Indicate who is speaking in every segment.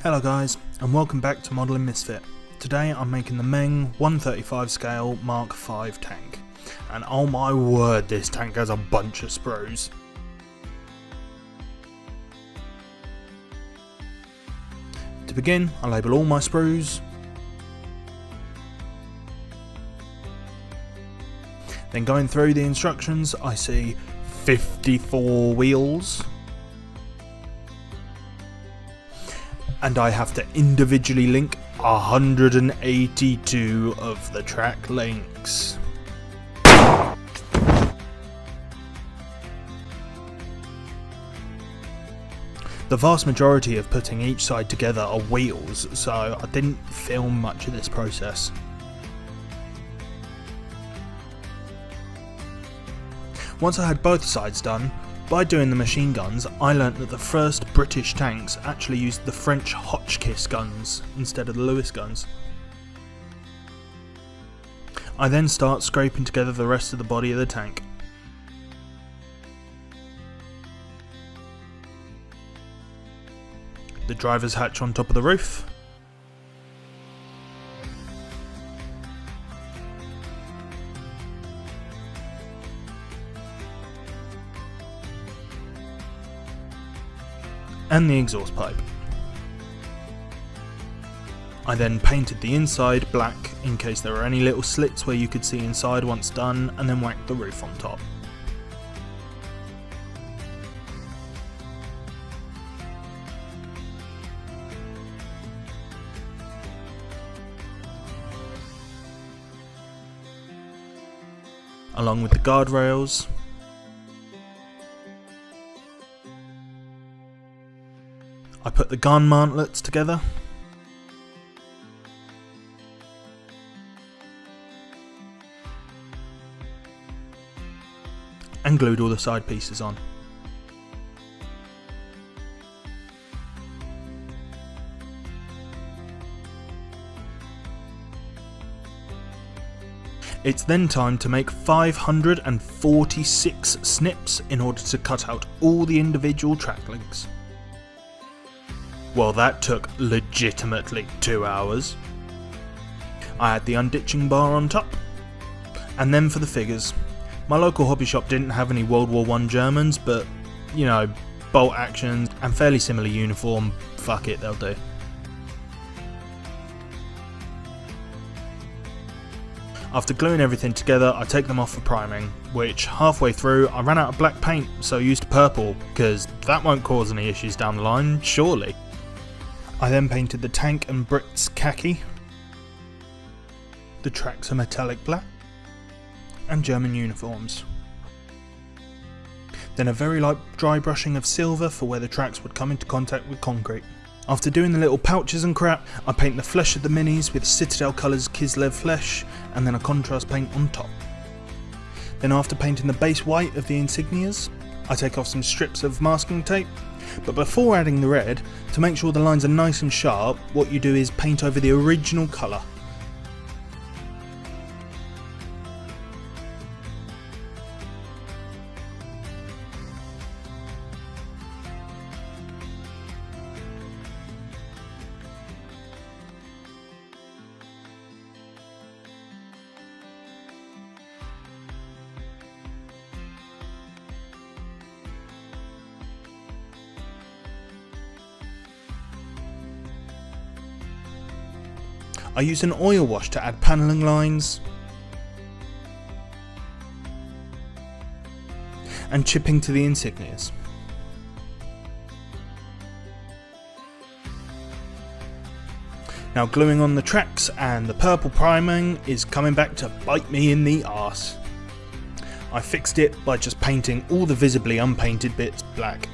Speaker 1: Hello guys, and welcome back to Modelling Misfit. Today I'm making the Meng 135 scale Mark V tank, and oh my word, this tank has a bunch of sprues. To begin, I label all my sprues, then going through the instructions I see 54 wheels, and I have to individually link 182 of the track links. The vast majority of putting each side together are wheels, so I didn't film much of this process. Once I had both sides done, by doing the machine guns, I learnt that the first British tanks actually used the French Hotchkiss guns instead of the Lewis guns. I then start scraping together the rest of the body of the tank. The driver's hatch on top of the roof. And the exhaust pipe. I then painted the inside black in case there were any little slits where you could see inside once done, and then whacked the roof on top. Along with the guardrails. I put the gun mantlets together, and glued all the side pieces on. It's then time to make 546 snips in order to cut out all the individual track links. Well, that took legitimately 2 hours. I had the unditching bar on top. And then for the figures. My local hobby shop didn't have any World War I Germans, but, you know, bolt actions and fairly similar uniform, fuck it, they'll do. After gluing everything together, I take them off for priming, which halfway through I ran out of black paint, so I used purple, because that won't cause any issues down the line, surely. I then painted the tank and Brits khaki, the tracks are metallic black, and German uniforms. Then a very light dry brushing of silver for where the tracks would come into contact with concrete. After doing the little pouches and crap, I paint the flesh of the minis with Citadel Colours Kislev flesh, and then a contrast paint on top. Then after painting the base white of the insignias, I take off some strips of masking tape. But before adding the red, to make sure the lines are nice and sharp, what you do is paint over the original colour. I use an oil wash to add panelling lines and chipping to the insignias. Now gluing on the tracks, and the purple priming is coming back to bite me in the arse. I fixed it by just painting all the visibly unpainted bits black.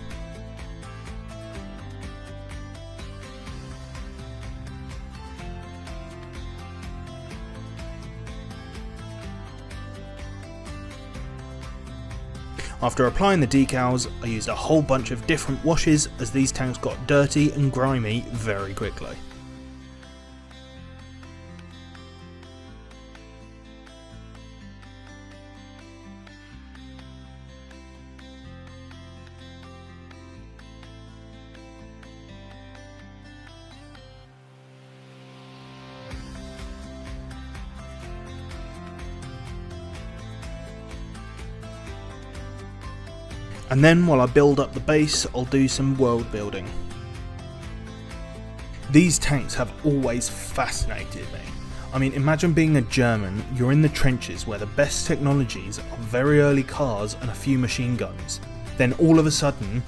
Speaker 1: After applying the decals, I used a whole bunch of different washes as these tanks got dirty and grimy very quickly. And then while I build up the base, I'll do some world building. These tanks have always fascinated me. I mean, imagine being a German, you're in the trenches where the best technologies are very early cars and a few machine guns. Then all of a sudden,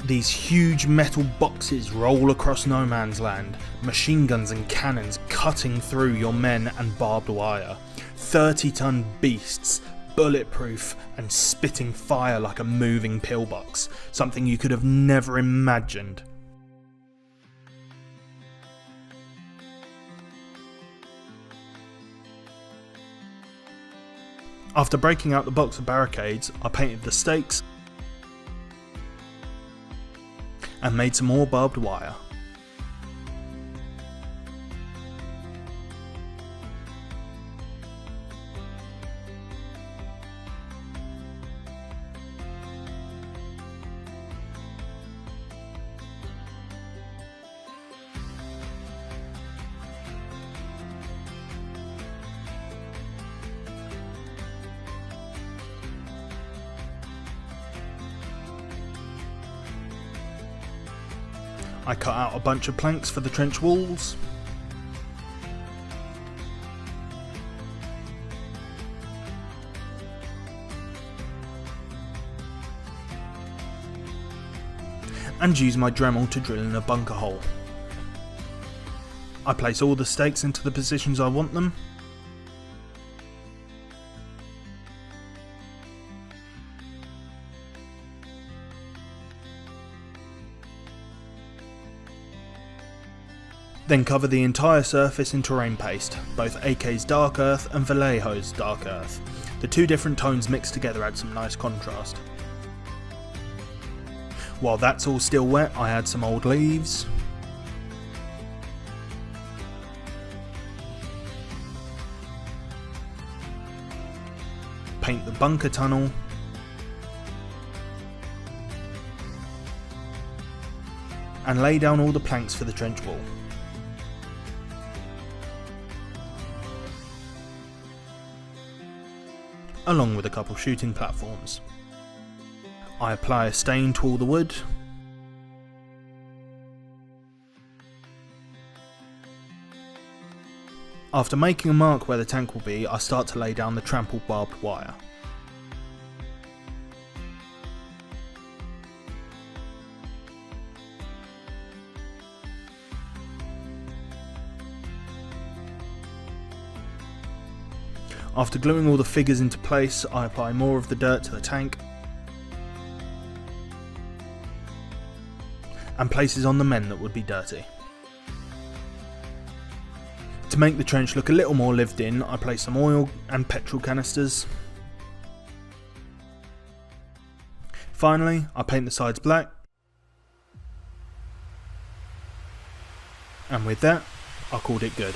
Speaker 1: these huge metal boxes roll across no man's land, machine guns and cannons cutting through your men and barbed wire, 30-ton beasts, bulletproof and spitting fire like a moving pillbox, something you could have never imagined. After breaking out the box of barricades, I painted the stakes and made some more barbed wire. I cut out a bunch of planks for the trench walls. And use my Dremel to drill in a bunker hole. I place all the stakes into the positions I want them. Then cover the entire surface in terrain paste, both AK's dark earth and Vallejo's dark earth. The two different tones mixed together add some nice contrast. While that's all still wet, I add some old leaves. Paint the bunker tunnel. And lay down all the planks for the trench wall. Along with a couple shooting platforms. I apply a stain to all the wood. After making a mark where the tank will be, I start to lay down the trampled barbed wire. After gluing all the figures into place, I apply more of the dirt to the tank and places on the men that would be dirty. To make the trench look a little more lived in, I place some oil and petrol canisters. Finally, I paint the sides black, and with that, I called it good.